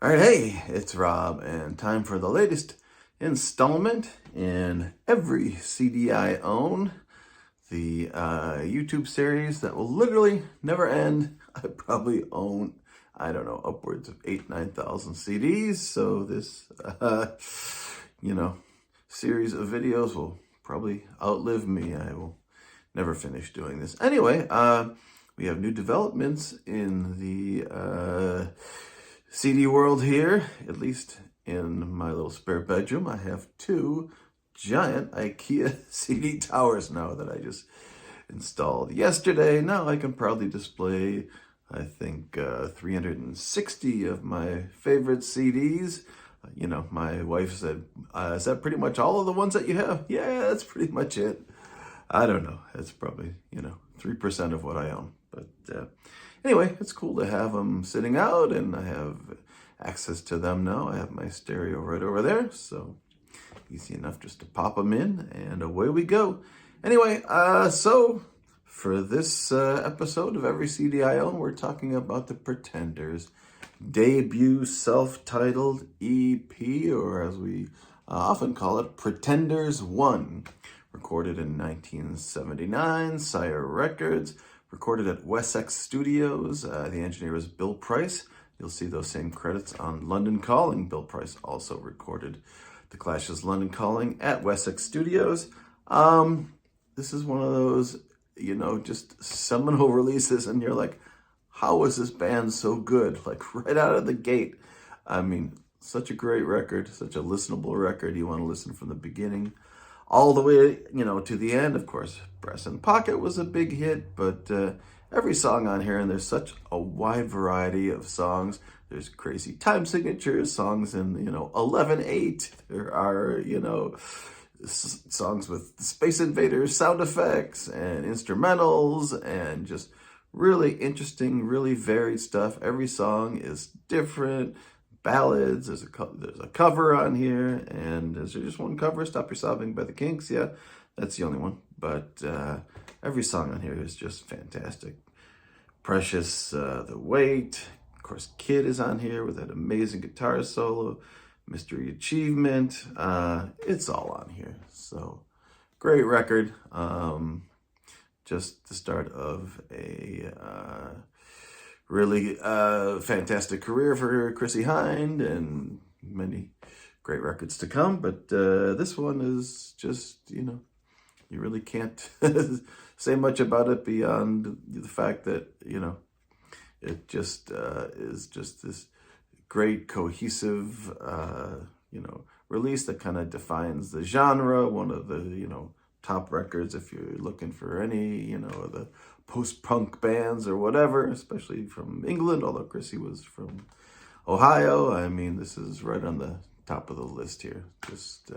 All right, hey, it's Rob, and time for the latest installment in every CD I own, the YouTube series that will literally never end. I probably own, I don't know, upwards of 9,000 CDs, so this, you know, series of videos will probably outlive me. I will never finish doing this. Anyway, we have new developments in the CD world here, at least in my little spare bedroom. I have two giant IKEA CD towers now that I just installed yesterday. Now I can proudly display, I think, 360 of my favorite CDs. My wife said, is that pretty much all of the ones that you have? Yeah, that's pretty much it. I don't know. It's probably, 3% of what I own. But anyway, it's cool to have them sitting out, and I have access to them now. I have my stereo right over there, so easy enough just to pop them in, and away we go. Anyway, so for this episode of Every CD I Own, we're talking about the Pretenders' debut self-titled EP, or as we often call it, Pretenders 1. Recorded in 1979, Sire Records, recorded at Wessex Studios. The engineer was Bill Price. You'll see those same credits on London Calling. Bill Price also recorded The Clash's London Calling at Wessex Studios. This is one of those, just seminal releases, and you're like, how is this band so good? Like right out of the gate. I mean, such a great record, such a listenable record. You want to listen from the beginning all the way, to the end. Of course, Brass in Pocket was a big hit, but every song on here, and there's such a wide variety of songs. There's crazy time signatures, songs in, 11/8. There are, songs with Space Invaders sound effects and instrumentals, and just really interesting, really varied stuff. Every song is different. Ballads, there's a cover on here, and is there just one cover, Stop Your Sobbing by the Kinks? Yeah, that's the only one, but every song on here is just fantastic. Precious, The Weight, of course Kid is on here with that amazing guitar solo, Mystery Achievement, it's all on here, so great record. Just the start of a really fantastic career for Chrissie Hynde, and many great records to come. But this one is just, you really can't say much about it beyond the fact that, it just is just this great cohesive, release that kind of defines the genre. One of the, top records if you're looking for any, of the post-punk bands or whatever, especially from England, although Chrissie was from Ohio. I mean, this is right on the top of the list here. Just,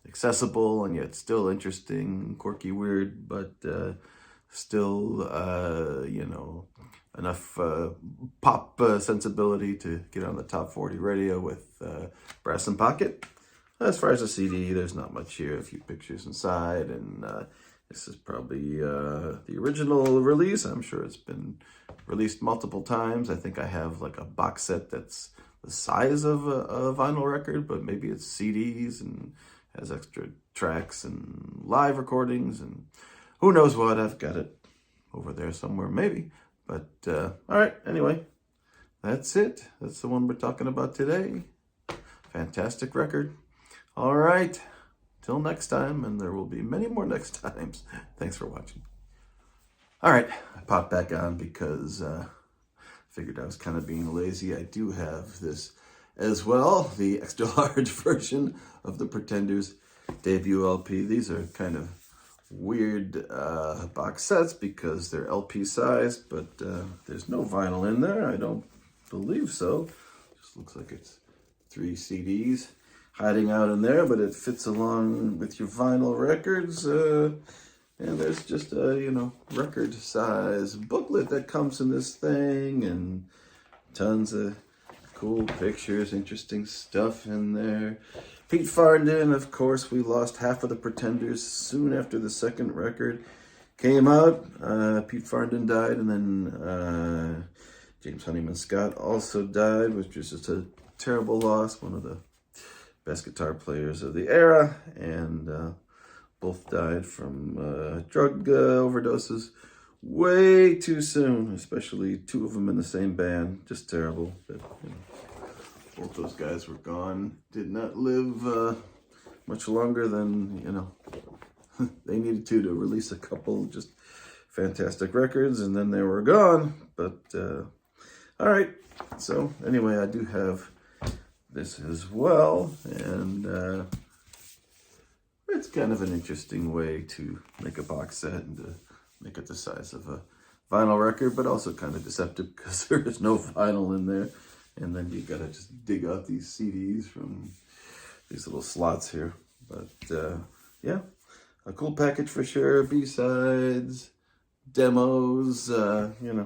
accessible and yet still interesting, quirky, weird, but still, enough pop sensibility to get on the top 40 radio with Brass in Pocket. As far as the CD, there's not much here. A few pictures inside, and this is probably the original release. I'm sure it's been released multiple times. I think I have like a box set that's the size of a vinyl record, but maybe it's CDs and has extra tracks and live recordings and who knows what. I've got it over there somewhere, maybe. But all right, anyway, that's it. That's the one we're talking about today. Fantastic record. All right, till next time, and there will be many more next times. Thanks for watching. All right, I popped back on because I figured I was kind of being lazy. I do have this as well, the extra large version of the Pretenders debut LP. These are kind of weird box sets because they're LP size, but there's no vinyl in there. I don't believe so. Just looks like it's 3 CDs. Hiding out in there, but it fits along with your vinyl records. And there's just a, record size booklet that comes in this thing, and tons of cool pictures, interesting stuff in there. Pete Farndon, of course, we lost half of the Pretenders soon after the second record came out. Pete Farndon died, and then James Honeyman Scott also died, which was just a terrible loss. One of the best guitar players of the era, and both died from drug overdoses way too soon, especially two of them in the same band. Just terrible. But, both those guys were gone. Did not live much longer than, they needed to release a couple just fantastic records, and then they were gone. But, all right. So, anyway, I do have this as well, and it's kind of an interesting way to make a box set and to make it the size of a vinyl record, but also kind of deceptive because there is no vinyl in there. And then you gotta just dig out these CDs from these little slots here. But yeah, a cool package for sure. B-sides, demos,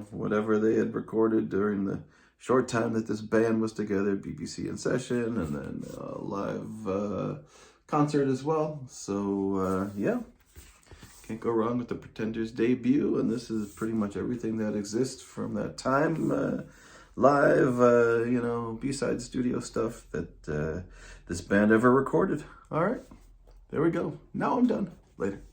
whatever they had recorded during the short time that this band was together, BBC in session, and then a live concert as well. So yeah, can't go wrong with the Pretenders debut, and this is pretty much everything that exists from that time. Live, B-side studio stuff that this band ever recorded. All right, there we go. Now I'm done. Later.